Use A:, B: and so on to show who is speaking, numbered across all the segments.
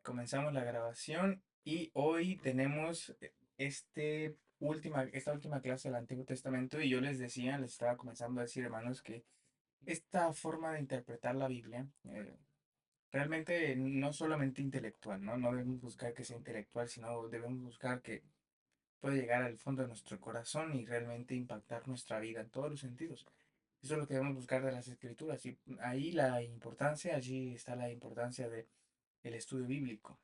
A: Comenzamos la grabación y hoy tenemos esta última clase del Antiguo Testamento y yo les decía, les estaba comenzando a decir, hermanos, que esta forma de interpretar la Biblia realmente no solamente intelectual, ¿no? No debemos buscar que sea intelectual, sino debemos buscar que pueda llegar al fondo de nuestro corazón y realmente impactar nuestra vida en todos los sentidos. Eso es lo que debemos buscar de las Escrituras y ahí allí está la importancia del estudio bíblico.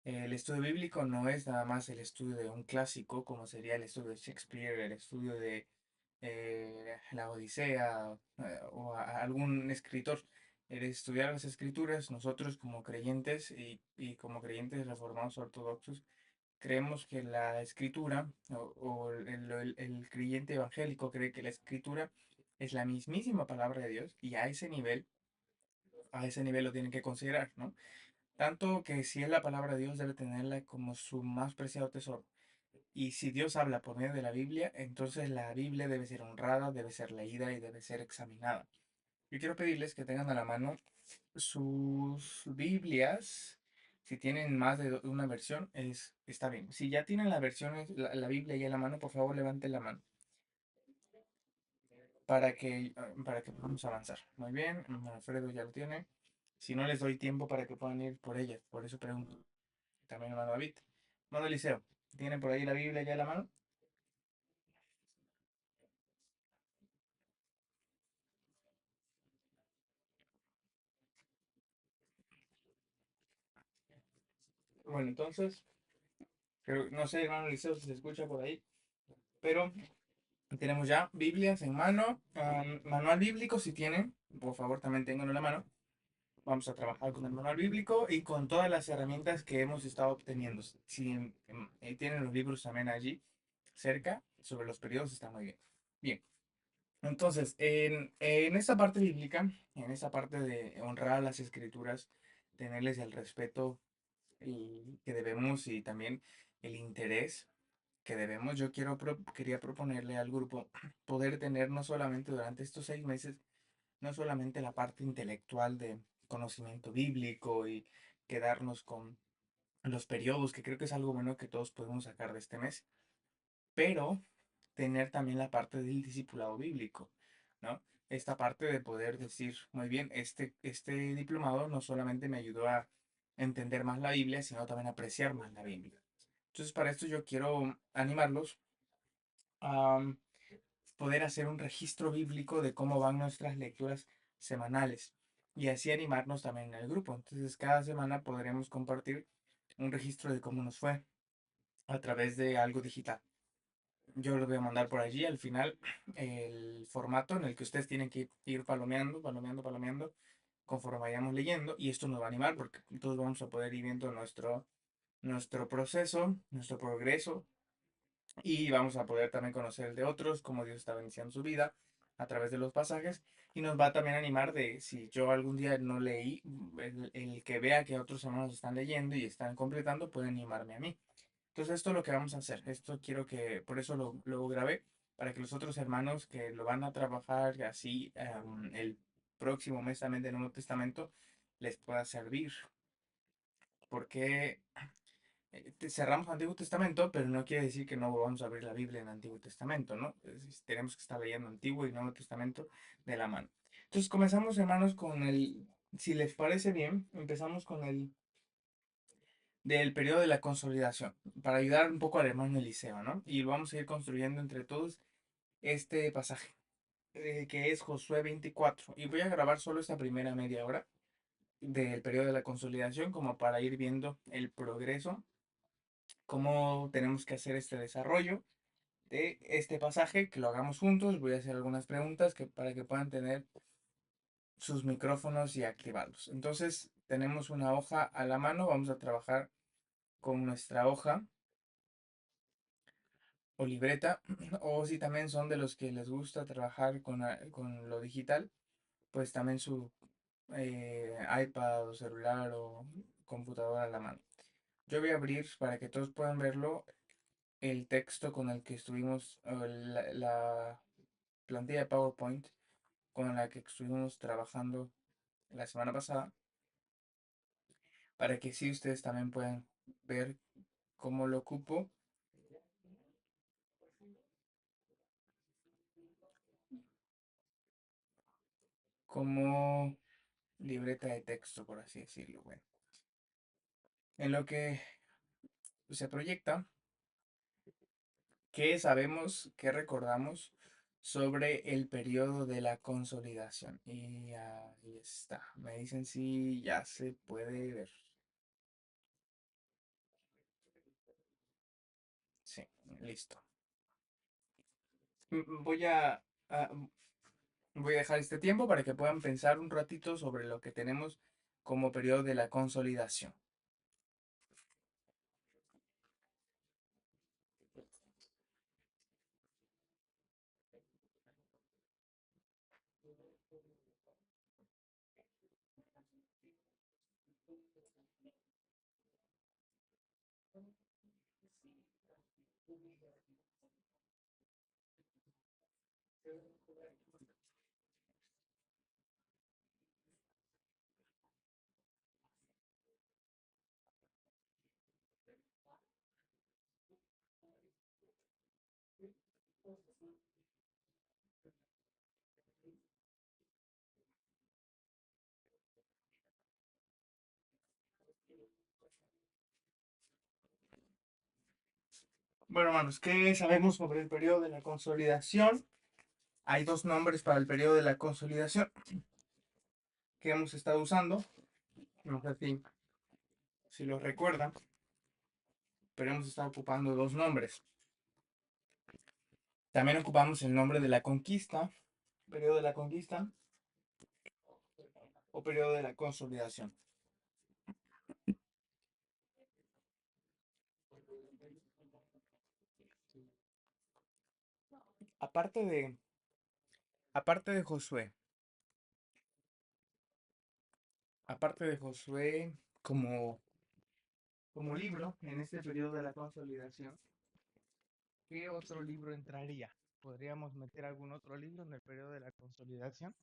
A: El estudio bíblico no es nada más el estudio de un clásico, como sería el estudio de Shakespeare, el estudio de la Odisea algún escritor. El estudiar las escrituras, nosotros como creyentes y como creyentes reformados ortodoxos, creemos que la escritura o el creyente evangélico cree que la escritura es la mismísima palabra de Dios y a ese nivel lo tienen que considerar, ¿no? Tanto que si es la palabra de Dios debe tenerla como su más preciado tesoro. Y si Dios habla por medio de la Biblia, entonces la Biblia debe ser honrada, debe ser leída y debe ser examinada. Yo quiero pedirles que tengan a la mano sus Biblias. Si tienen más de una versión, está bien. Si ya tienen la versión, la Biblia ya en la mano, por favor levanten la mano para que podamos avanzar. Muy bien, Alfredo ya lo tiene. Si no les doy tiempo para que puedan ir por ella, por eso pregunto. También hermano David. Hermano Eliseo, ¿tienen por ahí la Biblia ya a la mano? Bueno, entonces, no sé, hermano Eliseo, si se escucha por ahí, pero tenemos ya Biblias en mano. Manual bíblico, si tienen, por favor, también tenganlo en la mano. Vamos a trabajar con el manual bíblico y con todas las herramientas que hemos estado obteniendo. Si tienen los libros también allí cerca, sobre los periodos, está muy bien. Bien, entonces, en esta parte bíblica, en esta parte de honrar las escrituras, tenerles el respeto que debemos y también el interés que debemos, quería proponerle al grupo poder tener no solamente durante estos 6 meses, no solamente la parte intelectual de conocimiento bíblico y quedarnos con los periodos, que creo que es algo bueno que todos podemos sacar de este mes, pero tener también la parte del discipulado bíblico, ¿no? Esta parte de poder decir, muy bien, este diplomado no solamente me ayudó a entender más la Biblia, sino también a apreciar más la Biblia. Entonces, para esto yo quiero animarlos a poder hacer un registro bíblico de cómo van nuestras lecturas semanales y así animarnos también en el grupo. Entonces, cada semana podremos compartir un registro de cómo nos fue a través de algo digital. Yo les voy a mandar por allí al final el formato en el que ustedes tienen que ir palomeando, palomeando, palomeando conforme vayamos leyendo y esto nos va a animar porque todos vamos a poder ir viendo nuestro proceso, nuestro progreso y vamos a poder también conocer el de otros, cómo Dios está bendiciendo su vida a través de los pasajes y nos va a también animar de si yo algún día no leí, el que vea que otros hermanos están leyendo y están completando puede animarme a mí. Entonces esto es lo que vamos a hacer. Esto quiero que, por eso lo grabé, para que los otros hermanos que lo van a trabajar así el próximo mes también del Nuevo Testamento les pueda servir. Porque cerramos Antiguo Testamento, pero no quiere decir que no vamos a abrir la Biblia en Antiguo Testamento, ¿no? Tenemos que estar leyendo Antiguo y Nuevo Testamento de la mano. Entonces comenzamos, hermanos, si les parece bien, empezamos con el del periodo de la consolidación, para ayudar un poco al hermano Eliseo, ¿no? Y vamos a ir construyendo entre todos este pasaje, que es Josué 24. Y voy a grabar solo esta primera media hora del periodo de la consolidación, como para ir viendo el progreso, cómo tenemos que hacer este desarrollo de este pasaje, que lo hagamos juntos. Voy a hacer algunas preguntas para que puedan tener sus micrófonos y activarlos. Entonces, tenemos una hoja a la mano, vamos a trabajar con nuestra hoja o libreta, o si también son de los que les gusta trabajar con lo digital, pues también su iPad o celular o computadora a la mano. Yo voy a abrir para que todos puedan verlo el texto con el que estuvimos, o la plantilla de PowerPoint con la que estuvimos trabajando la semana pasada. para que sí ustedes también puedan ver cómo lo ocupo como libreta de texto, por así decirlo. Bueno, en lo que se proyecta, ¿qué sabemos, qué recordamos sobre el periodo de la consolidación? Y ahí está. Me dicen si ya se puede ver. Sí, listo. Voy a- voy a dejar este tiempo para que puedan pensar un ratito sobre lo que tenemos como periodo de la consolidación. Bueno, hermanos, ¿qué sabemos sobre el periodo de la consolidación? Hay dos nombres para el periodo de la consolidación que hemos estado usando. No sé si lo recuerdan, pero hemos estado ocupando dos nombres. También ocupamos el nombre de la conquista, periodo de la conquista o periodo de la consolidación. Aparte de, aparte de Josué, aparte de Josué como libro en este periodo de la consolidación, ¿qué otro libro entraría? ¿Podríamos meter algún otro libro en el periodo de la consolidación?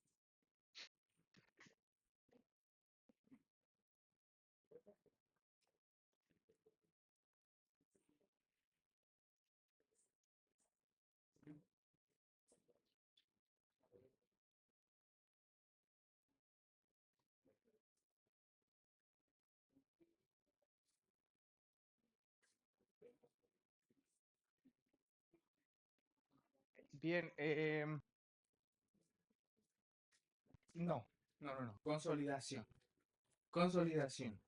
A: Bien, no, no. Consolidación. Consolidación.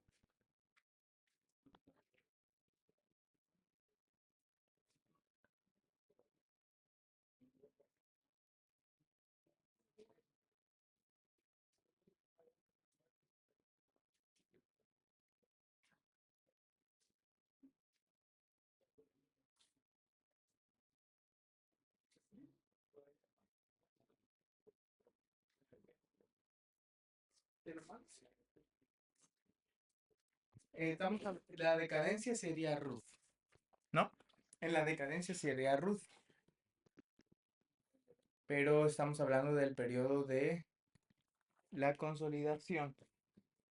A: La decadencia sería Ruth, ¿no? En la decadencia sería Ruth, pero estamos hablando del periodo de la consolidación.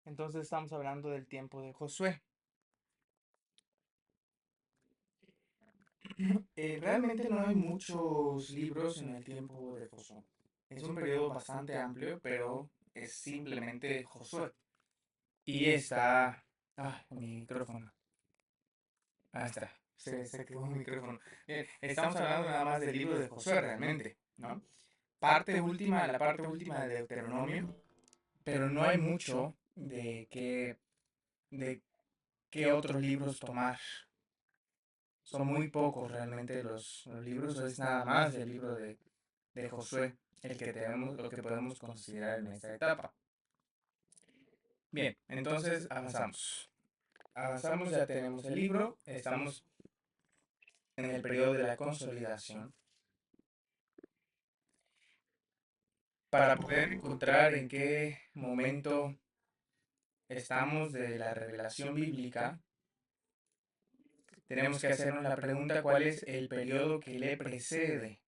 A: Entonces estamos hablando del tiempo de Josué. Realmente no hay muchos libros en el tiempo de Josué. Es un periodo bastante amplio, pero es simplemente Josué. Y está... Ah, mi micrófono. Ahí está. Se quedó mi micrófono. Bien, estamos hablando nada más del libro de Josué realmente, ¿no? La parte última de Deuteronomio, pero no hay mucho de qué otros libros tomar. Son muy pocos realmente los libros, es nada más el libro de Josué el que tenemos, lo que podemos considerar en esta etapa. Bien, entonces avanzamos. Avanzamos, ya tenemos el libro, estamos en el periodo de la consolidación. Para poder encontrar en qué momento estamos de la revelación bíblica, tenemos que hacernos la pregunta cuál es el periodo que le precede.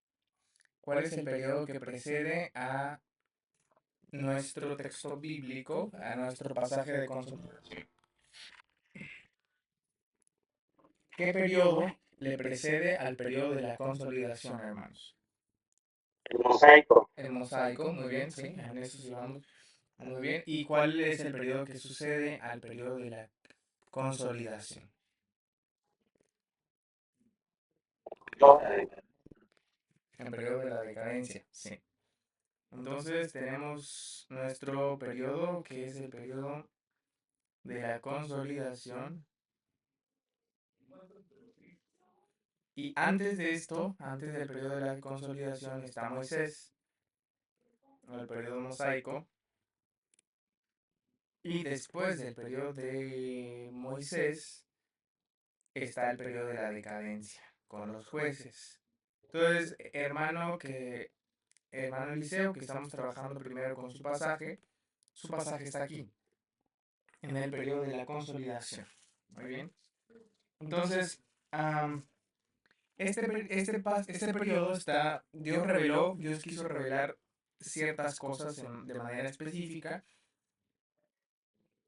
A: ¿Cuál es el periodo que precede a nuestro texto bíblico, a nuestro pasaje de consolidación? ¿Qué periodo le precede al periodo de la consolidación, hermanos?
B: El mosaico.
A: El mosaico, muy bien, sí, en eso sí vamos. Muy bien. ¿Y cuál es el periodo que sucede al periodo de la consolidación? El periodo de la decadencia, sí. Entonces tenemos nuestro periodo, que es el periodo de la consolidación. Y antes de esto, antes del periodo de la consolidación, está Moisés, el periodo mosaico. Y después del periodo de Moisés está el periodo de la decadencia con los jueces. Entonces, hermano Eliseo, que estamos trabajando primero con su pasaje está aquí, en el periodo de la consolidación. Muy bien. Entonces, este periodo está, Dios quiso revelar ciertas cosas de manera específica,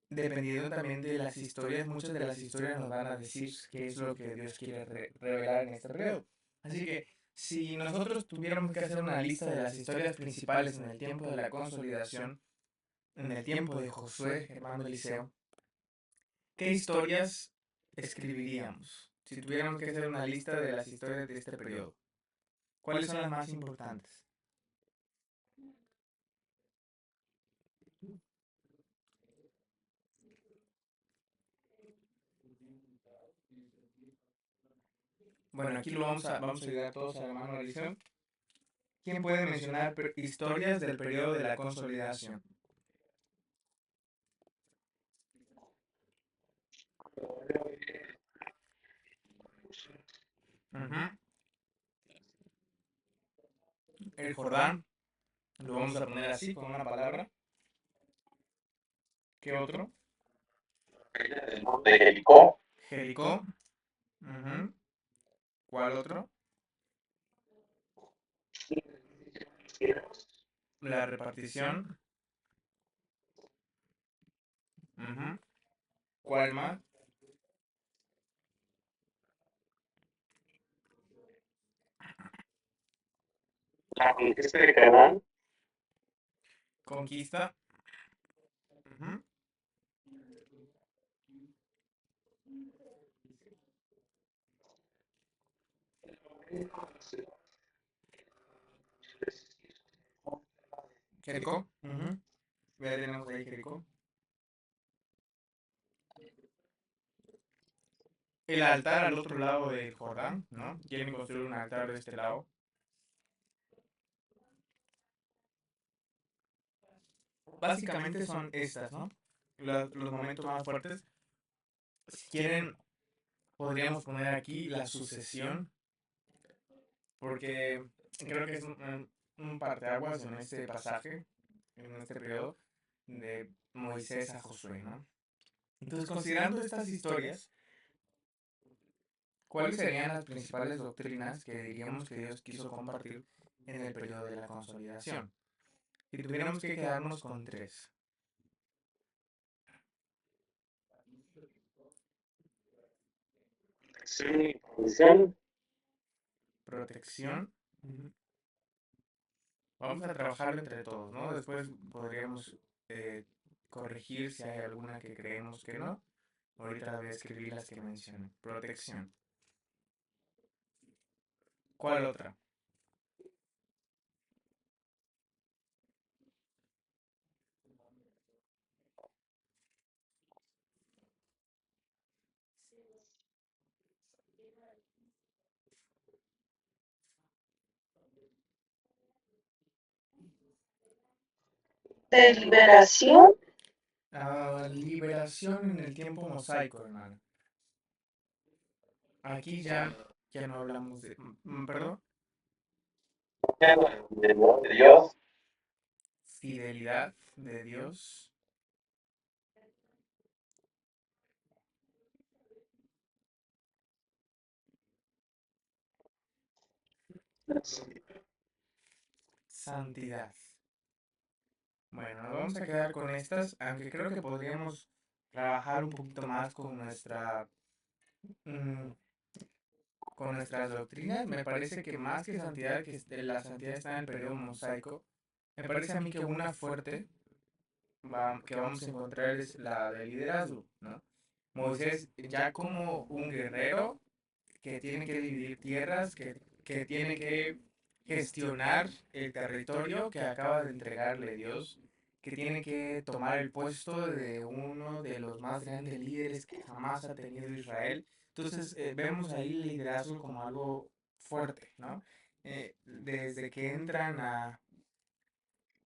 A: dependiendo también de las historias. Muchas de las historias nos van a decir qué es lo que Dios quiere revelar en este periodo. Así que si nosotros tuviéramos que hacer una lista de las historias principales en el tiempo de la consolidación, en el tiempo de Josué, hermano Eliseo, ¿qué historias escribiríamos? Si tuviéramos que hacer una lista de las historias de este periodo, ¿cuáles son las más importantes? Bueno, aquí vamos a ayudar todos a la mano Eliseo. ¿Quién puede mencionar historias del periodo de la consolidación? Ujú. El Jordán, lo vamos a poner así, con una palabra. ¿Qué otro?
B: De Jericó.
A: Jericó. Ujú. ¿Cuál otro? La repartición. Ujú. ¿Cuál más?
B: La conquista de Canaán.
A: Conquista. Ujú. Jericó. Ujú. Ya tenemos ahí Jericó. El altar al otro lado del Jordán, ¿no? Quieren construir un altar de este lado. Básicamente son estas, ¿no? Los momentos más fuertes. Si quieren, podríamos poner aquí la sucesión, porque creo que es un parteaguas en este pasaje, en este periodo, de Moisés a Josué, ¿no? Entonces, considerando estas historias, ¿cuáles serían las principales doctrinas que diríamos que Dios quiso compartir en el periodo de la consolidación? Si tuviéramos que quedarnos con tres.
B: Sí, provisión.
A: Protección. Ujú. Vamos a trabajarlo entre todos, ¿no? Después podríamos eh, corregir si hay alguna que creemos que no. Ahorita voy a escribir las que mencioné. Protección. ¿Cuál otra?
B: De liberación.
A: Liberación en el tiempo mosaico, hermano. Aquí ya no hablamos de... perdón.
B: De Dios.
A: Fidelidad de Dios. Santidad. Bueno, nos vamos a quedar con estas, aunque creo que podríamos trabajar un poquito más con nuestra con nuestras doctrinas, me parece que más que santidad, la santidad está en el periodo mosaico, me parece a mí que una fuerte que vamos a encontrar es la de liderazgo, ¿no? Moisés ya como un guerrero que tiene que dividir tierras, que tiene que gestionar el territorio que acaba de entregarle Dios, que tiene que tomar el puesto de uno de los más grandes líderes que jamás ha tenido Israel. Entonces vemos ahí el liderazgo como algo fuerte, ¿no? Desde que entran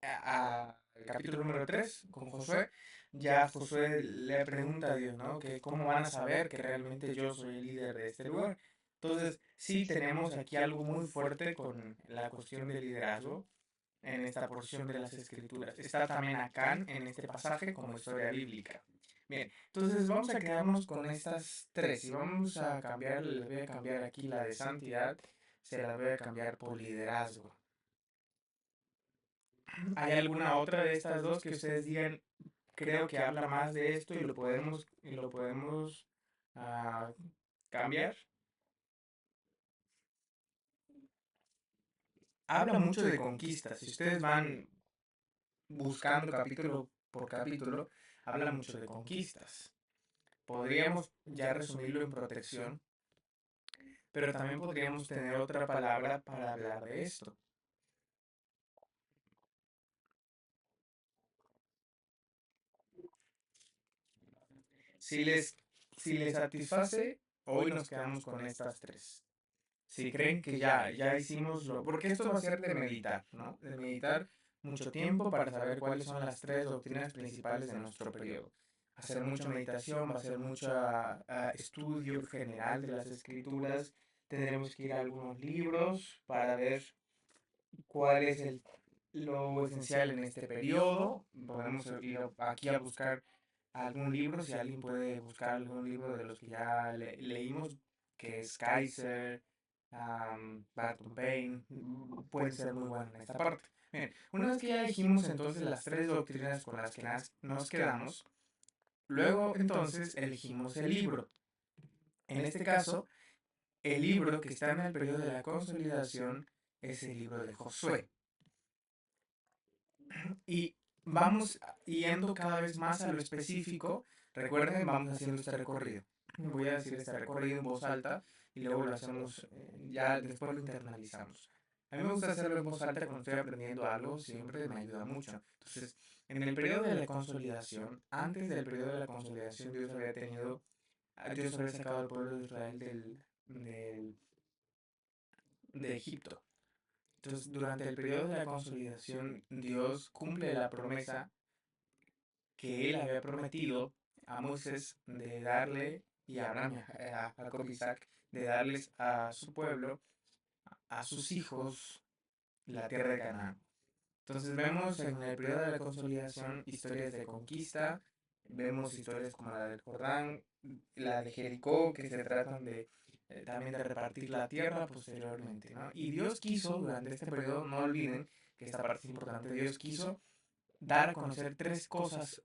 A: al capítulo número 3 con Josué, ya Josué le pregunta a Dios, ¿no? Que cómo van a saber que realmente yo soy el líder de este lugar. Entonces, sí tenemos aquí algo muy fuerte con la cuestión del liderazgo en esta porción de las escrituras. Está también Acán en este pasaje como historia bíblica. Bien, entonces vamos a quedarnos con estas tres y vamos a cambiar, les voy a cambiar aquí la de santidad, se la voy a cambiar por liderazgo. ¿Hay alguna otra de estas dos que ustedes digan, creo que habla más de esto y lo podemos ah, cambiar? Habla mucho de conquistas. Si ustedes van buscando capítulo por capítulo, habla mucho de conquistas. Podríamos ya resumirlo en protección, pero también podríamos tener otra palabra para hablar de esto. Si les, si les satisface, hoy nos quedamos con estas tres. Si creen que ya hicimos lo... Porque esto va a ser de meditar, ¿no? De meditar mucho tiempo para saber cuáles son las tres doctrinas principales de nuestro periodo. Hacer mucha meditación, va a ser mucho estudio general de las escrituras. Tendremos que ir a algunos libros para ver cuál es lo esencial en este periodo. Podemos ir aquí a buscar algún libro, si alguien puede buscar algún libro de los que ya leímos, que es Kaiser, Barton Payne, puede ser muy bueno en esta parte. Bien, una vez que ya dijimos entonces las tres doctrinas con las que nos quedamos, luego entonces elegimos el libro. En este caso, el libro que está en el periodo de la consolidación es el libro de Josué. Y vamos yendo cada vez más a lo específico. Recuerden, vamos haciendo este recorrido. Voy a decir este recorrido en voz alta y luego lo hacemos, ya después lo internalizamos. A mí me gusta hacerlo en voz alta cuando estoy aprendiendo algo, siempre me ayuda mucho. Entonces, en el periodo de la consolidación, antes del periodo de la consolidación, Dios había sacado al pueblo de Israel de Egipto. Entonces, durante el periodo de la consolidación, Dios cumple la promesa que él había prometido a Moisés de darle, y a Abraham, a Jacob y Isaac, de darles a su pueblo, a sus hijos, la tierra de Canaán. Entonces vemos en el periodo de la consolidación historias de conquista, vemos historias como la del Jordán, la de Jericó, que se tratan de también de repartir la tierra posteriormente, ¿no? Y Dios quiso, durante este periodo, no olviden que esta parte es importante, Dios quiso dar a conocer tres cosas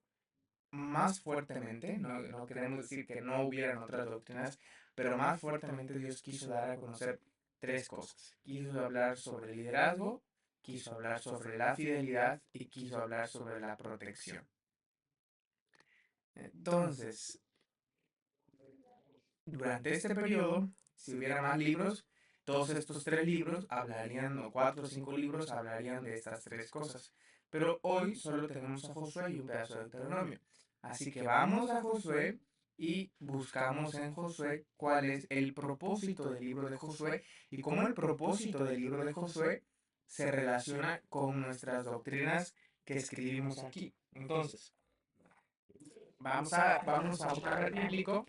A: más fuertemente, no queremos decir que no hubieran otras doctrinas, pero más fuertemente Dios quiso dar a conocer tres cosas. Quiso hablar sobre el liderazgo, quiso hablar sobre la fidelidad y quiso hablar sobre la protección. Entonces, durante este periodo, si hubiera más libros, todos estos tres libros hablarían, o cuatro o cinco libros hablarían de estas tres cosas. Pero hoy solo tenemos a Josué y un pedazo de Deuteronomio. Así que vamos a Josué y buscamos en Josué cuál es el propósito del libro de Josué y cómo el propósito del libro de Josué se relaciona con nuestras doctrinas que escribimos aquí. Entonces, vamos a buscar el bíblico.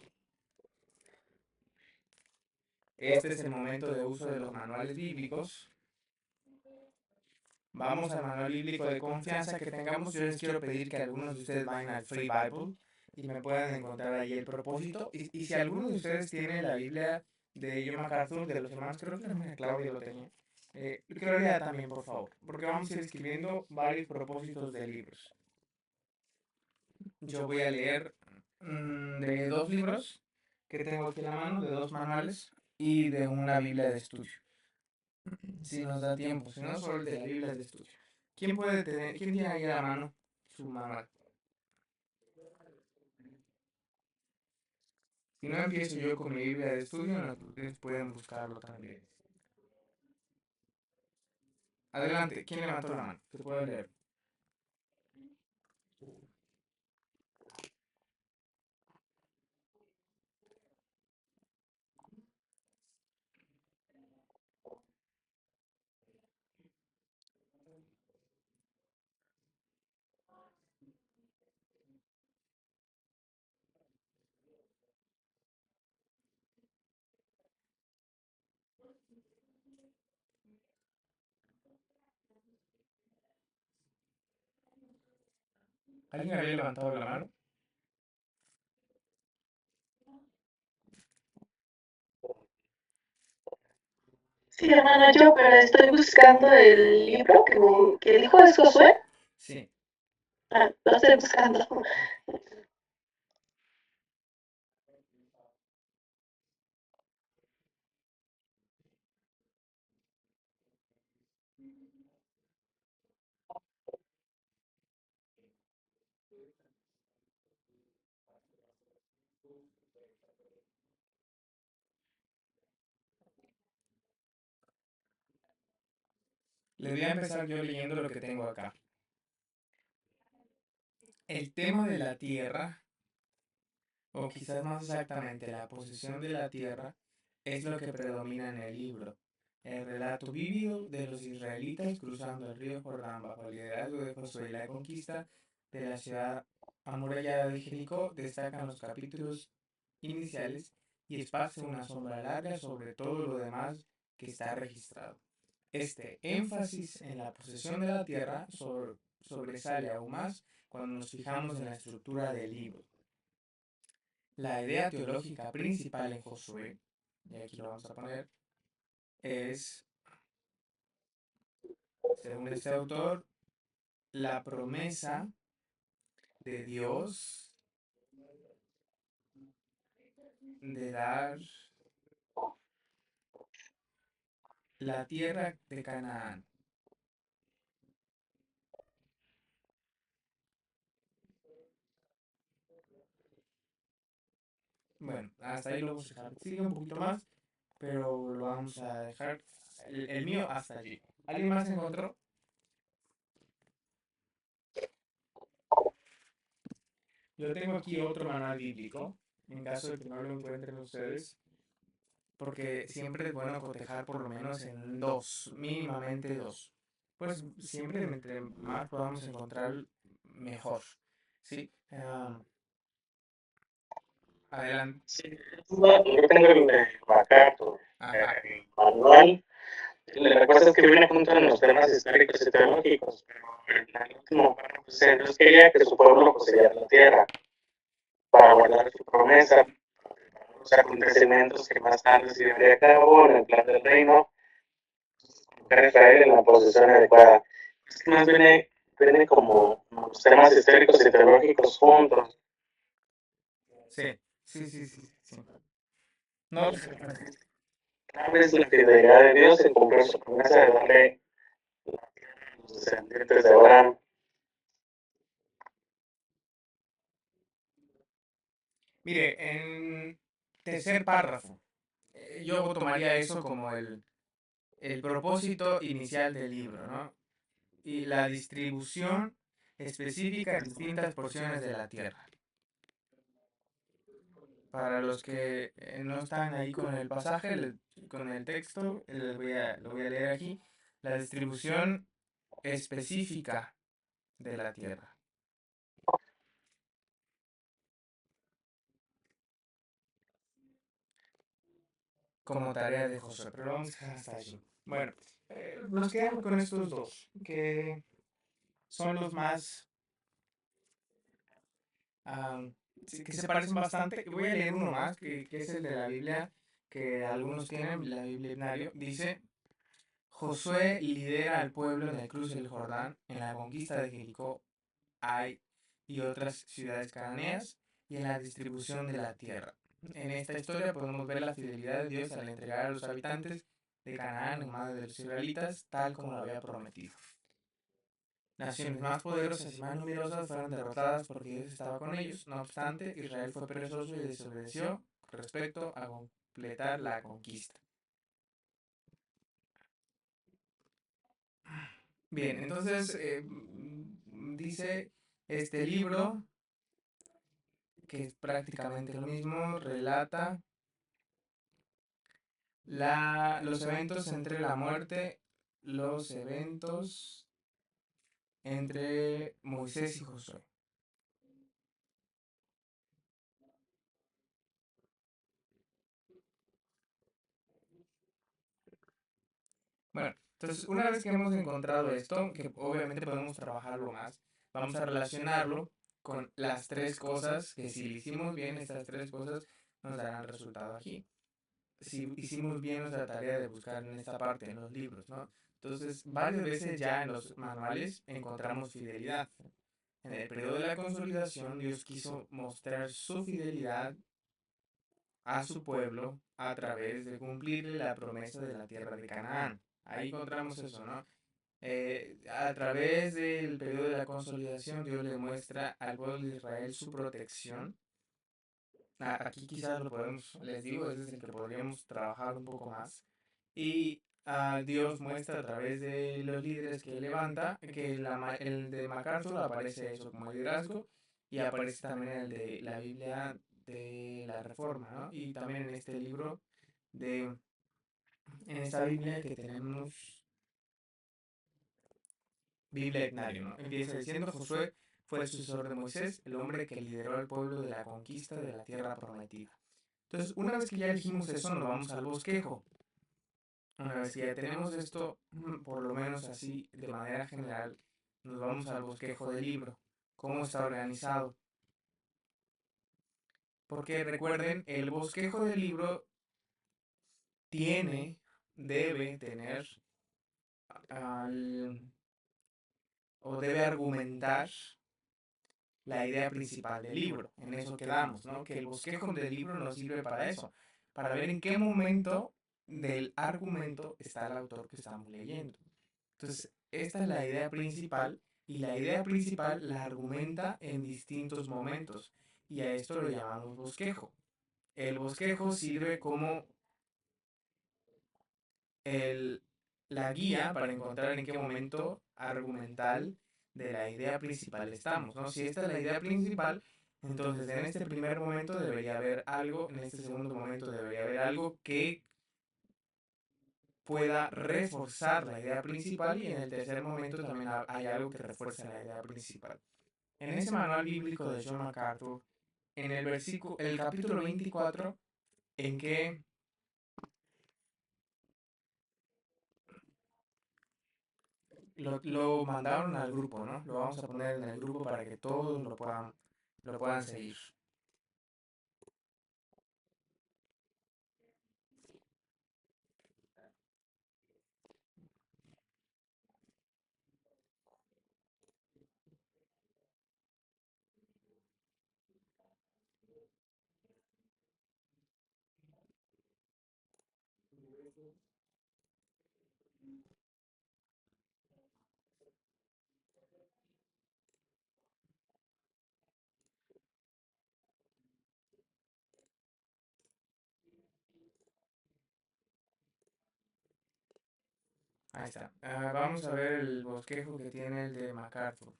A: Este es el momento de uso de los manuales bíblicos. Vamos al manual bíblico de confianza que tengamos. Yo les quiero pedir que algunos de ustedes vayan al Free Bible y me puedan encontrar ahí el propósito. Y si alguno de ustedes tiene la Biblia de John MacArthur, de los hermanos, creo que la hermana Claudia lo tenía. Que lo lea también, por favor, porque vamos a ir escribiendo varios propósitos de libros. Yo voy a leer de dos libros que tengo aquí en la mano, de dos manuales, y de una Biblia de estudio. Si nos da tiempo, si no, solo el de la Biblia de estudio. ¿Quién tiene ahí a la mano su manual? Si no, empiezo yo con mi Biblia de estudio, ustedes pueden buscarlo también. Adelante, ¿quién levantó la mano? Se puede leer. ¿Alguien había levantado la mano?
B: Sí, hermano, yo, pero estoy buscando el libro que dijo es Josué.
A: Sí.
B: Ah, lo estoy buscando.
A: Les voy a empezar yo leyendo lo que tengo acá. El tema de la tierra, o quizás más exactamente la posesión de la tierra, es lo que predomina en el libro. El relato vívido de los israelitas cruzando el río Jordán bajo el liderazgo de Josué y la conquista de la ciudad amurallada de Jericó destacan los capítulos iniciales y esparce una sombra larga sobre todo lo demás que está registrado. Este énfasis en la posesión de la tierra sobresale aún más cuando nos fijamos en la estructura del libro. La idea teológica principal en Josué, y aquí lo vamos a poner, es, según este autor, la promesa de Dios de dar la tierra de Canaán. Bueno, hasta ahí lo vamos a dejar. Sigue un poquito más, pero lo vamos a dejar el mío hasta allí. ¿Alguien más encontró? Yo tengo aquí otro manual bíblico, en caso de que no lo encuentren ustedes, porque siempre es bueno cotejar por lo menos en dos, mínimamente dos. Pues siempre entre más podamos encontrar, mejor. ¿Sí? Adelante.
B: Sí, yo tengo el MacArthur,
A: Ajá.
B: el manual. La cosa es que viene junto en los temas históricos y teológicos, pero en el último párrafo dice, Dios quería que su pueblo poseyera la tierra para guardar su promesa, los acontecimientos que más tarde se llevaría a cabo en el plan del reino, colocar a Israel en la posición adecuada. Es que más viene como los temas históricos y teológicos juntos.
A: Sí, sí, sí, sí, sí. No, pues,
B: Tal vez la fidelidad de Dios en cumplir su promesa de darle a los descendientes de Abraham.
A: mire, en tercer párrafo, yo tomaría eso como el propósito inicial del libro, ¿no? Y la distribución específica en distintas porciones de la tierra. Para los que no están ahí con el pasaje, con el texto, lo voy a leer aquí. La distribución específica de la tierra, como tarea de Josué. Pero vamos a dejar hasta allí. Bueno, nos quedamos con estos dos, que son los más, ah, sí, que se parecen bastante. Voy a leer uno más, que es el de la Biblia, que algunos tienen, la Biblia Binario. Dice, Josué lidera al pueblo en el cruce del Jordán, en la conquista de Jericó, Ai y otras ciudades cananeas, y en la distribución de la tierra. En esta historia podemos ver la fidelidad de Dios al entregar a los habitantes de Canaán en manos de los israelitas, tal como lo había prometido. Naciones más poderosas y más numerosas fueron derrotadas porque Dios estaba con ellos. No obstante, Israel fue perezoso y desobedeció respecto a completar la conquista. Bien, entonces dice este libro, que es prácticamente lo mismo, relata los eventos entre la muerte, los eventos entre Moisés y Josué. Bueno, entonces una vez que hemos encontrado esto, que obviamente podemos trabajarlo más, vamos a relacionarlo con las tres cosas que si lo hicimos bien, estas tres cosas nos darán resultado aquí. Si hicimos bien nuestra tarea de buscar en esta parte, en los libros, ¿no? Entonces, varias veces ya en los manuales encontramos fidelidad. En el periodo de la consolidación, Dios quiso mostrar su fidelidad a su pueblo a través de cumplirle la promesa de la tierra de Canaán. Ahí encontramos eso, ¿no? A través del periodo de la consolidación, Dios le muestra al pueblo de Israel su protección. Aquí quizás lo podemos, les digo, ese es el que podríamos trabajar un poco más. Y Dios muestra a través de los líderes que levanta, que el de MacArthur aparece eso como liderazgo y aparece también el de la Biblia de la Reforma, ¿no? Y también en este libro de, en esta Biblia que tenemos Biblia Ignario, ¿no? Empieza diciendo: Josué fue el sucesor de Moisés, el hombre que lideró al pueblo de la conquista de la tierra prometida. Entonces, una vez que ya elegimos eso, nos vamos al bosquejo. Una vez que ya tenemos esto, por lo menos así, de manera general, nos vamos al bosquejo del libro. ¿Cómo está organizado? Porque recuerden, el bosquejo del libro tiene, debe tener, al, o debe argumentar la idea principal del libro. En eso quedamos, ¿no? Que el bosquejo del libro nos sirve para eso, para ver en qué momento del argumento está el autor que estamos leyendo. Entonces, esta es la idea principal y la idea principal la argumenta en distintos momentos y a esto lo llamamos bosquejo. El bosquejo sirve como el, la guía para encontrar en qué momento argumental de la idea principal estamos, ¿no? Si esta es la idea principal, entonces en este primer momento debería haber algo, en este segundo momento debería haber algo que pueda reforzar la idea principal y en el tercer momento también hay algo que refuerza la idea principal. En ese manual bíblico de John MacArthur, en el versículo, el capítulo 24, en que lo mandaron al grupo, ¿no? Lo vamos a poner en el grupo para que todos lo puedan seguir. Ahí está. Vamos a ver el bosquejo que tiene el de MacArthur.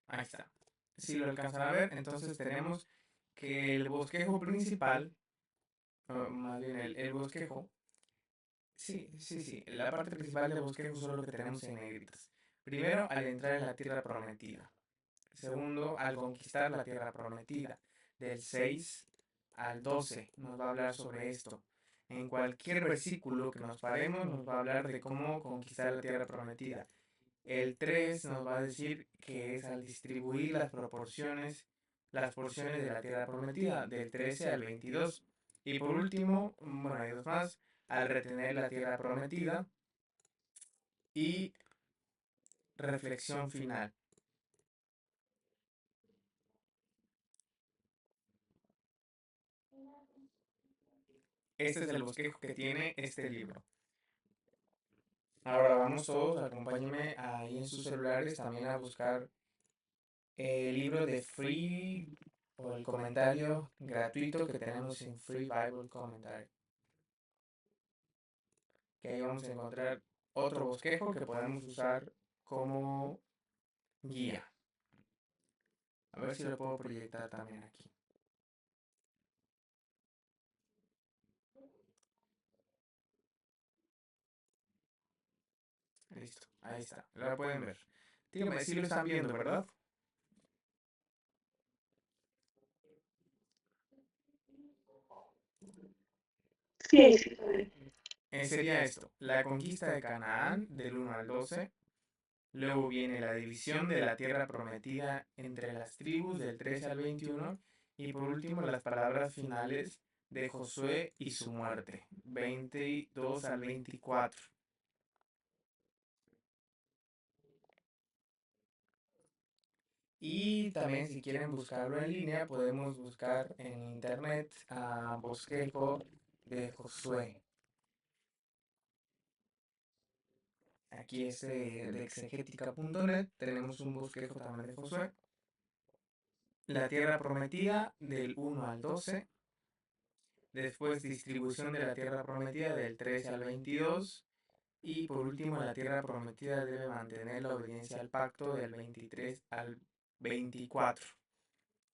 A: Ahí está. Si lo alcanzan a ver, entonces tenemos que el bosquejo principal, o más bien el bosquejo, sí, la parte principal del bosquejo solo lo que tenemos en negritas. Primero, al entrar en la tierra prometida. Segundo, al conquistar la tierra prometida. Del 6 al 12 nos va a hablar sobre esto. En cualquier versículo que nos paremos nos va a hablar de cómo conquistar la tierra prometida. El 3 nos va a decir que es al distribuir las porciones de la tierra prometida, del 13 al 22. Y por último, bueno, hay dos más, al retener la tierra prometida y reflexión final. Este es el bosquejo que tiene este libro. Ahora vamos todos, acompáñenme ahí en sus celulares también a buscar el libro de Free o el comentario gratuito que tenemos en Free Bible Commentary. Que ahí vamos a encontrar otro bosquejo que podemos usar como guía. A ver si lo puedo proyectar también aquí. Listo, ahí está, lo pueden ver. Dígame si lo están viendo, ¿verdad?
B: Sí, sí.
A: Sería esto, la conquista de Canaán del 1 al 12. Luego viene la división de la tierra prometida entre las tribus del 13 al 21. Y por último las palabras finales de Josué y su muerte, 22 al 24. Y también si quieren buscarlo en línea, podemos buscar en internet a bosquejo de Josué. Aquí es de exegética.net, tenemos un bosquejo también de Josué. La tierra prometida del 1 al 12. Después distribución de la tierra prometida del 13 al 22. Y por último, la tierra prometida debe mantener la obediencia al pacto del 23 al 24.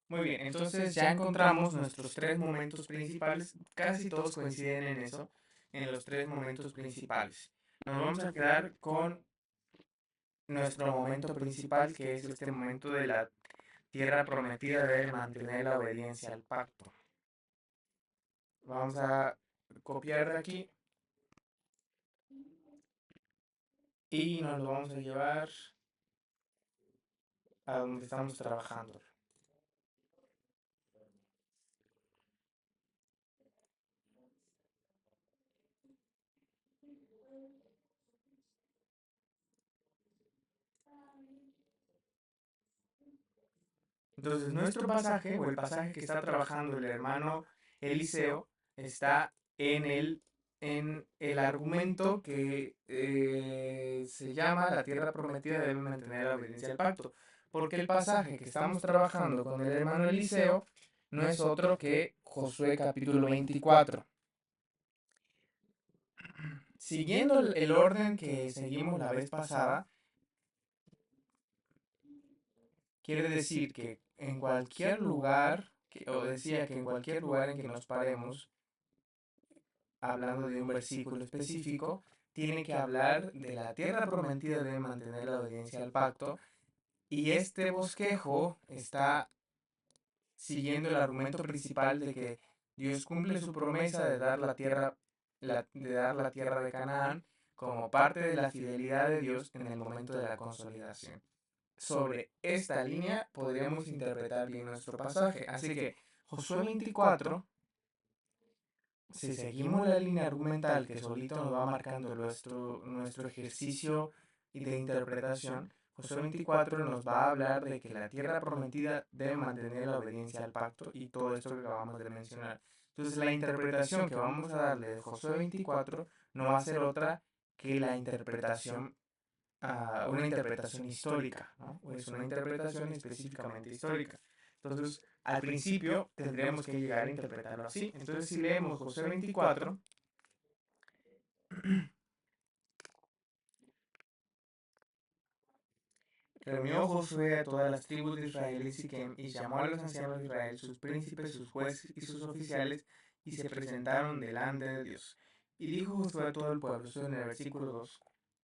A: Muy bien, entonces ya encontramos nuestros tres momentos principales. Casi todos coinciden en eso, en los tres momentos principales. Nos vamos a quedar con nuestro momento principal, que es este momento de la tierra prometida debe mantener la obediencia al pacto. Vamos a copiar de aquí y nos lo vamos a llevar a donde estamos trabajando. Entonces, nuestro pasaje, o el pasaje que está trabajando el hermano Eliseo, está en el argumento que se llama la tierra prometida debe mantener la obediencia al pacto. Porque el pasaje que estamos trabajando con el hermano Eliseo no es otro que Josué capítulo 24. Siguiendo el orden que seguimos la vez pasada, quiere decir que en cualquier lugar, o decía que en cualquier lugar en que nos paremos, hablando de un versículo específico, tiene que hablar de la tierra prometida de mantener la obediencia al pacto. Y este bosquejo está siguiendo el argumento principal de que Dios cumple su promesa de dar la tierra de Canaán como parte de la fidelidad de Dios en el momento de la consolidación. Sobre esta línea podríamos interpretar bien nuestro pasaje. Así que Josué 24, si seguimos la línea argumental que solito nos va marcando nuestro ejercicio de interpretación, Josué 24 nos va a hablar de que la tierra prometida debe mantener la obediencia al pacto y todo esto que acabamos de mencionar. Entonces la interpretación que vamos a darle de Josué 24 no va a ser otra que la interpretación una interpretación histórica, ¿no? O es una interpretación específicamente histórica. Entonces, al principio tendríamos que llegar a interpretarlo así. Entonces, si leemos Josué 24, reunió Josué a todas las tribus de Israel y Siquem y llamó a los ancianos de Israel, sus príncipes, sus jueces y sus oficiales, y se presentaron delante de Dios. Y dijo Josué a todo el pueblo, esto en el versículo 2,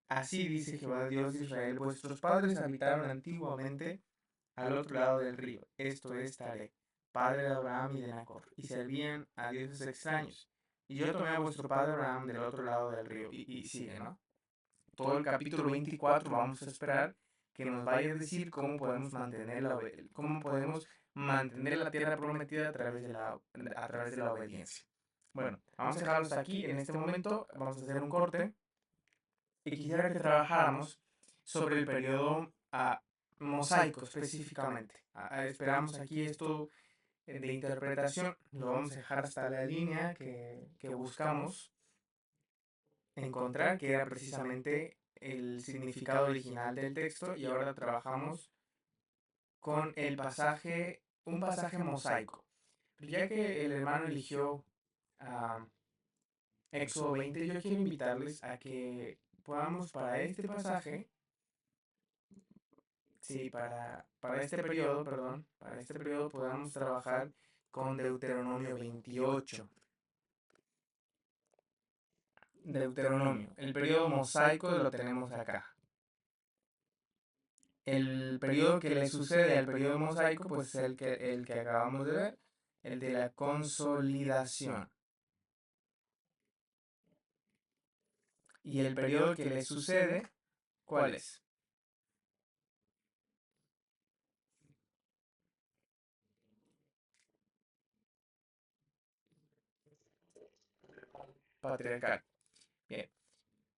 A: así dice Jehová Dios de Israel, vuestros padres habitaron antiguamente al otro lado del río, esto es Taré, padre de Abraham y de Nacor, y servían a dioses extraños. y yo tomé a vuestro padre Abraham del otro lado del río. Y sigue, ¿no? Todo el capítulo 24 vamos a esperar que nos vaya a decir cómo podemos cómo podemos mantener la tierra prometida a través de la obediencia. Bueno, vamos a dejarlos aquí en este momento, vamos a hacer un corte y quisiera que trabajáramos sobre el periodo mosaico específicamente. Esperamos aquí esto de interpretación, lo vamos a dejar hasta la línea que buscamos encontrar, que era precisamente el significado original del texto, y ahora trabajamos con un pasaje mosaico. Ya que el hermano eligió a Éxodo 20, yo quiero invitarles a que podamos para este pasaje, sí, para este periodo, perdón, para este periodo podamos trabajar con Deuteronomio 28. Deuteronomio, el periodo mosaico lo tenemos acá. El periodo que le sucede al periodo mosaico, pues es el que acabamos de ver, el de la consolidación. Y el periodo que le sucede, ¿cuál es? Patriarcal. Bien.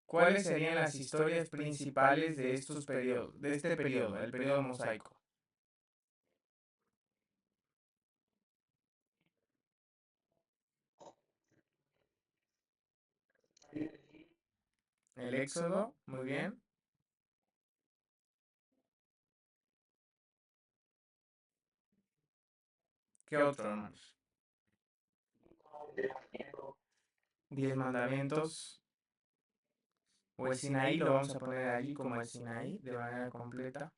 A: ¿Cuáles serían las historias principales de este periodo, el periodo mosaico? El Éxodo, muy bien. ¿Qué otro, hermanos? 10 mandamientos. O el Sinaí, lo vamos a poner allí como el Sinaí, de manera completa.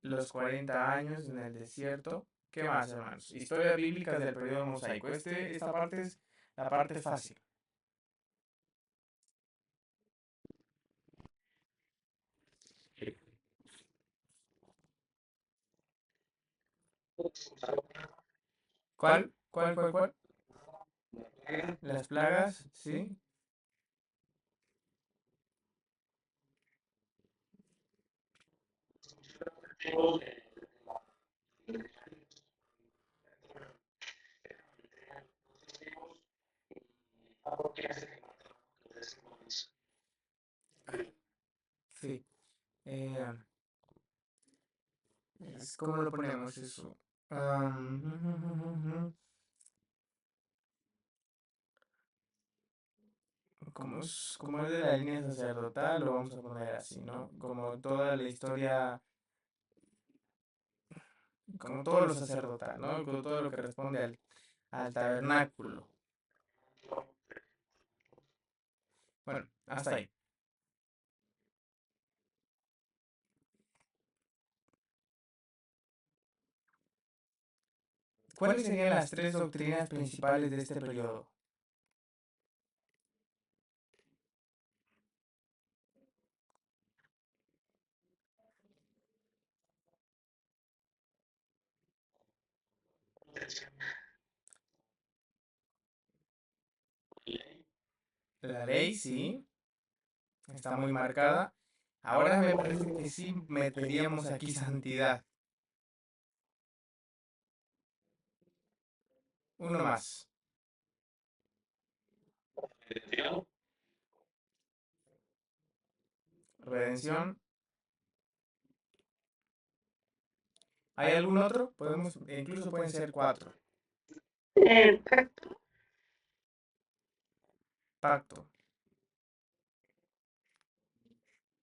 A: Los 40 años en el desierto. ¿Qué más, hermanos? Historias bíblicas del periodo mosaico. Esta parte es la parte fácil. ¿Cuál? ¿Cuál? Las plagas, ¿sí? Sí. Eh, ¿Cómo lo ponemos eso? Como es de la línea sacerdotal, lo vamos a poner así, ¿no? Como toda la historia, como todo lo sacerdotal, ¿no? Como todo lo que responde al tabernáculo. Bueno, hasta ahí. ¿Cuáles serían las tres doctrinas principales de este periodo? La ley, sí, está muy marcada. Ahora me parece que sí meteríamos aquí santidad. Uno más. Redención. ¿Hay algún otro? Incluso pueden ser cuatro. Pacto.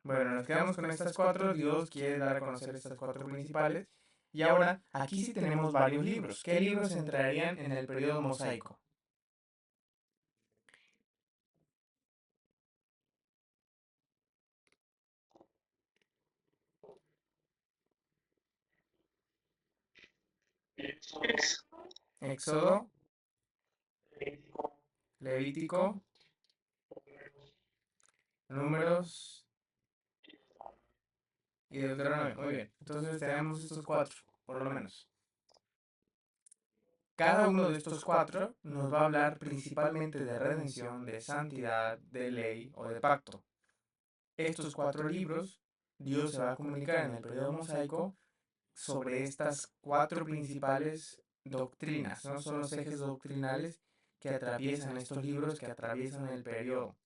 A: Bueno, nos quedamos con estas cuatro. Dios quiere dar a conocer estas cuatro principales. Y ahora, aquí sí tenemos varios libros. ¿Qué libros entrarían en el periodo mosaico? Éxodo, Levítico, Números y Deuteronomio. Muy bien. Entonces tenemos estos cuatro, por lo menos. Cada uno de estos cuatro nos va a hablar principalmente de redención, de santidad, de ley o de pacto. Estos cuatro libros, Dios se va a comunicar en el periodo mosaico sobre estas cuatro principales doctrinas, ¿no? Son los ejes doctrinales que atraviesan estos libros, que atraviesan el periodo.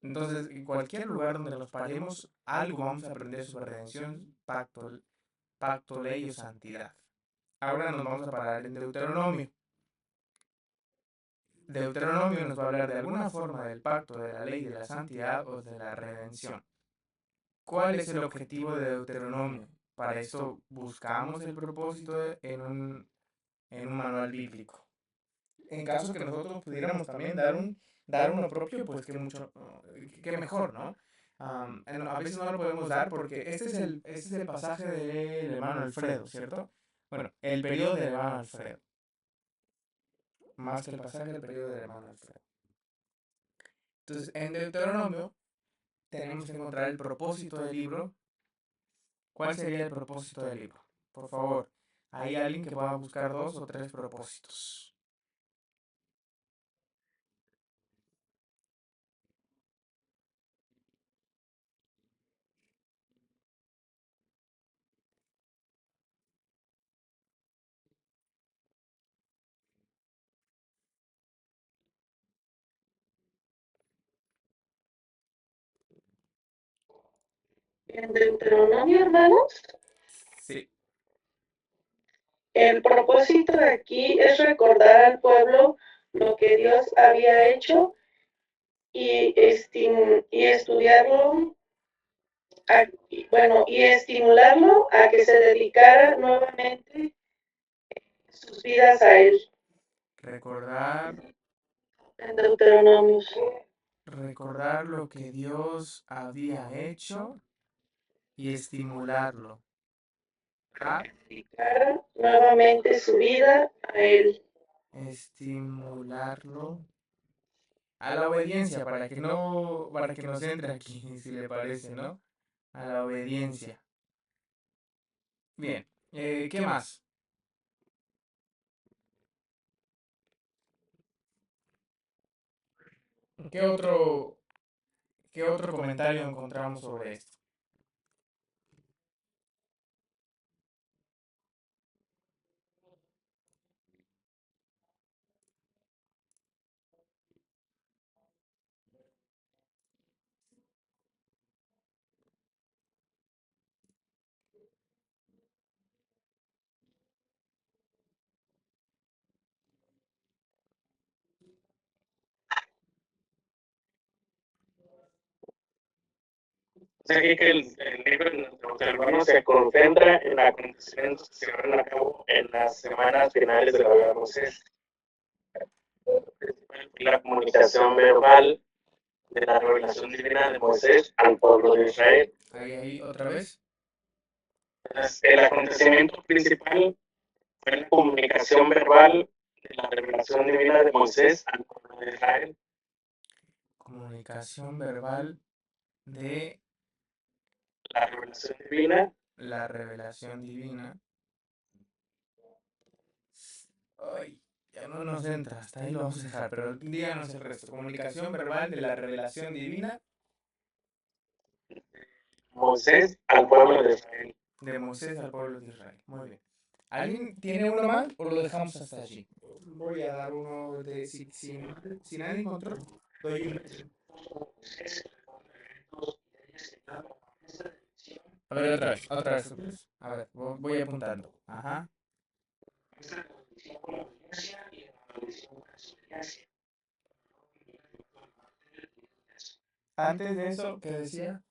A: Entonces, en cualquier lugar donde nos paremos, algo vamos a aprender sobre redención, pacto, ley o santidad. Ahora nos vamos a parar en Deuteronomio. Deuteronomio nos va a hablar de alguna forma del pacto, de la ley, de la santidad o de la redención. ¿Cuál es el objetivo de Deuteronomio? Para esto buscamos el propósito en un manual bíblico. En caso que nosotros pudiéramos también dar uno propio, pues que mucho, que mejor, ¿no? A veces no lo podemos dar porque este es el pasaje del hermano Alfredo, ¿cierto? Bueno, el periodo del hermano Alfredo. Más que el pasaje del periodo del hermano Alfredo. Entonces, en Deuteronomio tenemos que encontrar el propósito del libro. ¿Cuál sería el propósito del libro? Por favor, ¿hay alguien que pueda buscar dos o tres propósitos?
B: En Deuteronomio, hermanos,
A: Sí.
B: el propósito de aquí es recordar al pueblo lo que Dios había hecho y estudiarlo, y estimularlo a que se dedicara nuevamente sus vidas a Él.
A: Recordar,
B: En Deuteronomio.
A: recordar lo que Dios había hecho y estimularlo a
B: Dedicara nuevamente su vida a Él.
A: estimularlo a la obediencia para que nos entre aquí, si le parece, ¿no? A la obediencia. Bien, ¿qué más? ¿Qué otro, qué otro comentario encontramos sobre esto?
B: Aquí que el libro de nuestros hermanos se concentra en acontecimientos que se llevaron a cabo en las semanas finales de la vida de Moisés. La comunicación verbal de la revelación divina de Moisés al pueblo de Israel.
A: Ahí, otra vez.
B: El acontecimiento principal fue la comunicación verbal de la revelación divina de Moisés al pueblo de Israel.
A: Comunicación verbal de
B: La revelación divina.
A: la revelación divina. Ay, ya no nos entra, hasta ahí lo vamos a dejar, pero díganos el resto. Comunicación verbal de la revelación divina
B: Moisés al pueblo de Israel.
A: de Moisés al pueblo de Israel. Muy bien. ¿Alguien tiene uno más o lo dejamos hasta allí? Voy a dar uno de... Si nadie encontró, doy uno. A ver, otra vez, otra vez, otra vez. A ver, voy apuntando. Ajá. Antes de eso, ¿qué decía?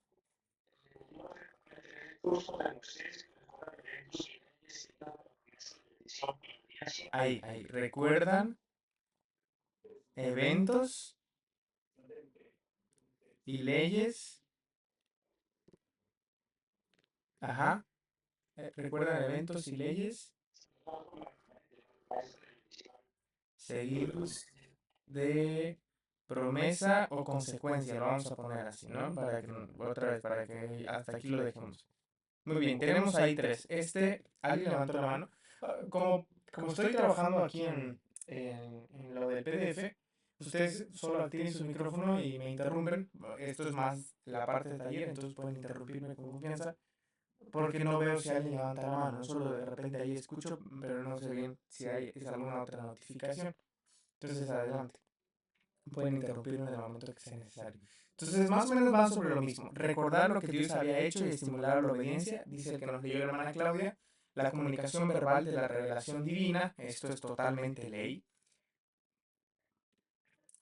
A: Ahí. ¿Recuerdan eventos y leyes? Ajá. ¿Recuerdan eventos y leyes seguidos de promesa o consecuencia? Lo vamos a poner así, ¿no? Otra vez, para que hasta aquí lo dejemos. Muy bien, tenemos ahí tres. ¿Alguien levantó la mano? Como estoy trabajando aquí en lo del PDF, ustedes solo activen su micrófono y me interrumpen. Esto es más la parte de taller, entonces pueden interrumpirme con confianza, porque no veo si alguien levanta la mano. Solo de repente ahí escucho, pero no sé bien si es alguna otra notificación. Entonces, adelante. Pueden interrumpirme en el momento que sea necesario. Entonces, más o menos van sobre lo mismo. Recordar lo que Dios había hecho y estimular la obediencia, dice el que nos leyó la hermana Claudia. La comunicación verbal de la revelación divina, esto es totalmente ley.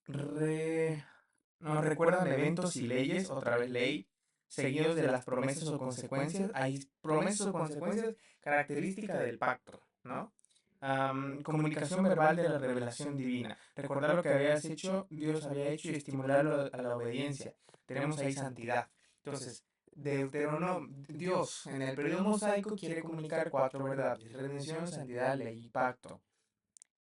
A: Re- Nos recuerdan eventos y leyes, otra vez ley, seguidos de las promesas o consecuencias. Hay promesas o consecuencias características del pacto, ¿no? Comunicación verbal de la revelación divina. Recordar lo que Dios había hecho y estimularlo a la obediencia. Tenemos ahí santidad. Entonces, Dios en el periodo mosaico quiere comunicar cuatro verdades: redención, santidad, ley y pacto.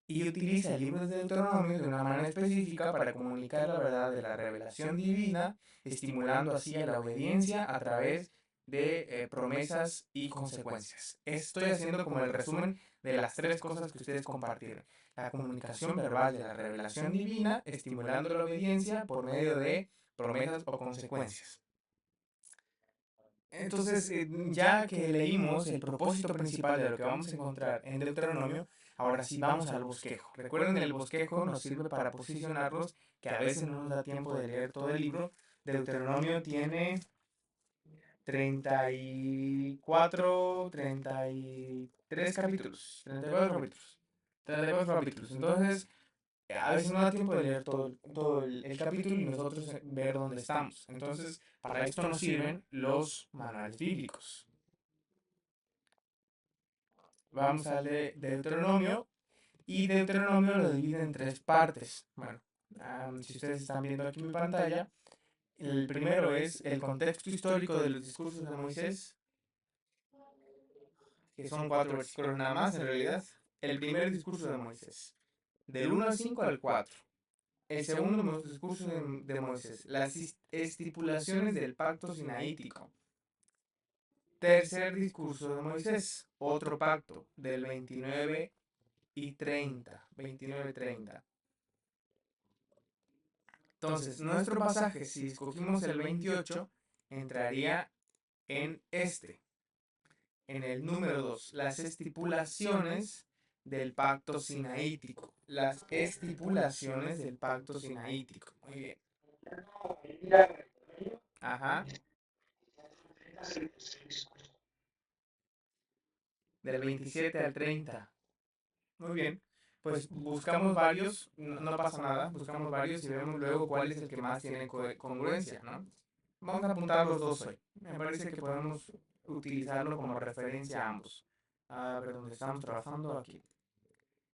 A: Y utiliza el libro de Deuteronomio de una manera específica para comunicar la verdad de la revelación divina, estimulando así a la obediencia a través de promesas y consecuencias. Estoy haciendo como el resumen de las tres cosas que ustedes compartieron. La comunicación verbal de la revelación divina, estimulando la obediencia por medio de promesas o consecuencias. Entonces, ya que leímos el propósito principal de lo que vamos a encontrar en Deuteronomio, ahora sí vamos al bosquejo. Recuerden, el bosquejo nos sirve para posicionarlos, que a veces no nos da tiempo de leer todo el libro. Deuteronomio tiene 34, 33 capítulos, 34 capítulos. 34 capítulos. Entonces, a veces no da tiempo de leer todo el capítulo y nosotros ver dónde estamos. Entonces, para esto nos sirven los manuales bíblicos. Vamos al de Deuteronomio, y Deuteronomio lo divide en tres partes. Bueno, si ustedes están viendo aquí mi pantalla, el primero es el contexto histórico de los discursos de Moisés, que son cuatro versículos nada más en realidad. El primer discurso de Moisés, del 1 al 5 al 4. El segundo discurso de Moisés, las estipulaciones del pacto sinaítico. Tercer discurso de Moisés, otro pacto, del 29 y 30. 29-30. Entonces, nuestro pasaje, si escogimos el 28, entraría en en el número 2, las estipulaciones del pacto sinaítico. Las estipulaciones del pacto sinaítico. Muy bien. Ajá. Del 27 al 30. Muy bien. Pues buscamos varios, no pasa nada, buscamos varios y vemos luego cuál es el que más tiene congruencia, ¿no? Vamos a apuntar los dos hoy. Me parece que podemos utilizarlo como referencia a ambos. A ver, ¿dónde estamos trabajando? Aquí.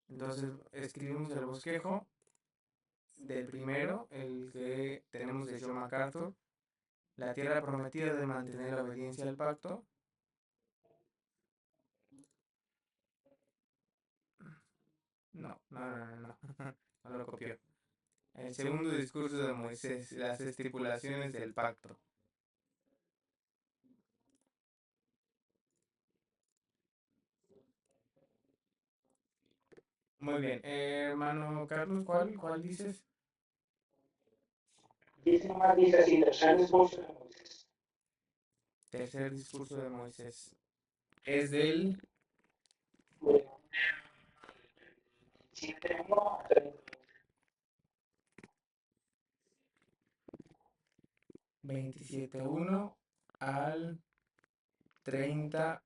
A: Entonces, escribimos el bosquejo del primero, el que tenemos de John MacArthur. La tierra prometida de mantener la obediencia al pacto. No, no, no, no, no. No lo copió. El segundo discurso de Moisés, las estipulaciones del pacto. Muy bien. Hermano Carlos, ¿cuál dices?
B: Dice así, tercer discurso de Moisés.
A: Tercer discurso de Moisés. Es del 27:1 al 30-20.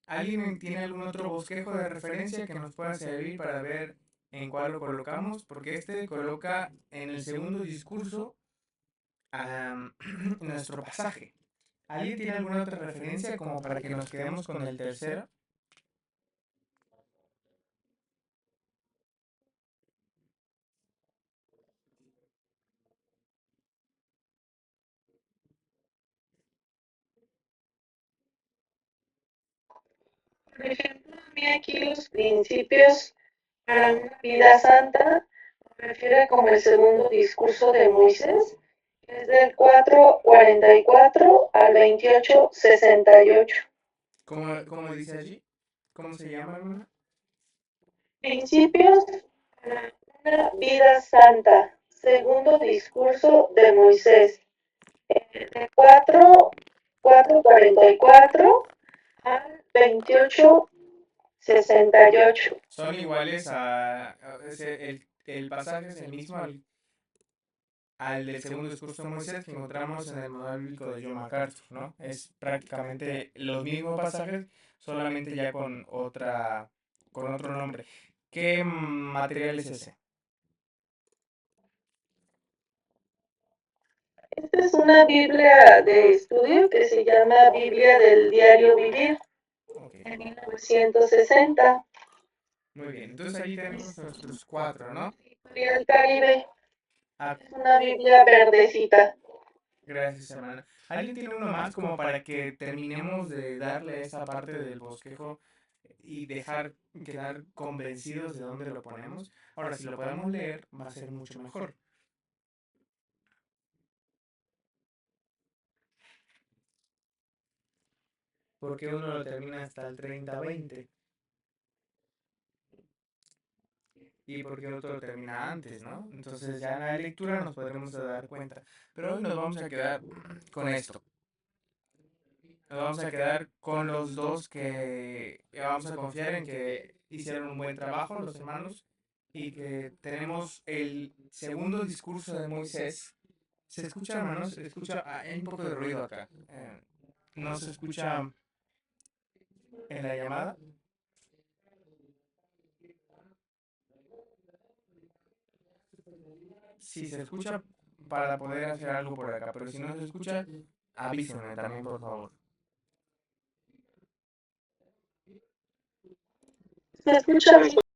A: ¿Alguien tiene algún otro bosquejo de referencia que nos pueda servir para ver en cuál lo colocamos? Porque este coloca en el segundo discurso nuestro pasaje. ¿Alguien tiene alguna otra referencia como para que nos quedemos con el tercero?
B: Por ejemplo, a mí aquí los principios para una vida santa me refiere como el segundo discurso de Moisés, que es del 4:44 al 28:68.
A: ¿Cómo dice allí? ¿Cómo se llama, hermana?
B: Principios para una vida santa, segundo discurso de Moisés, de 4:44 al 28:68.
A: Son iguales el pasaje es el mismo al del segundo discurso de Moisés que encontramos en el manual bíblico de John MacArthur, ¿no? Es prácticamente los mismos pasajes, solamente ya con otro nombre. ¿Qué material es ese?
B: Esta es una Biblia de estudio que se llama Biblia del Diario Vivir,
A: Ok,
B: de 1960.
A: muy bien. Entonces allí tenemos nuestros cuatro, ¿no?
B: Editorial Caribe,
A: Ah,
B: es una Biblia verdecita.
A: gracias, hermana. ¿Alguien tiene uno más como para que terminemos de darle esa parte del bosquejo y dejar quedar convencidos de dónde lo ponemos? Ahora, si lo podemos leer, va a ser mucho mejor. Porque uno lo termina hasta el 30-20 y porque otro lo termina antes, ¿no? Entonces ya en la lectura nos podremos dar cuenta. Pero hoy nos vamos a quedar con esto. Nos vamos a quedar con los dos que vamos a confiar en que hicieron un buen trabajo los hermanos y que tenemos el segundo discurso de Moisés. ¿Se escucha, hermanos? ¿Se escucha? Hay un poco de ruido acá. ¿No se escucha en la llamada? Si se escucha para poder hacer algo por acá, pero si no se escucha, avísenme también, por favor.
B: ¿Se escucha bien?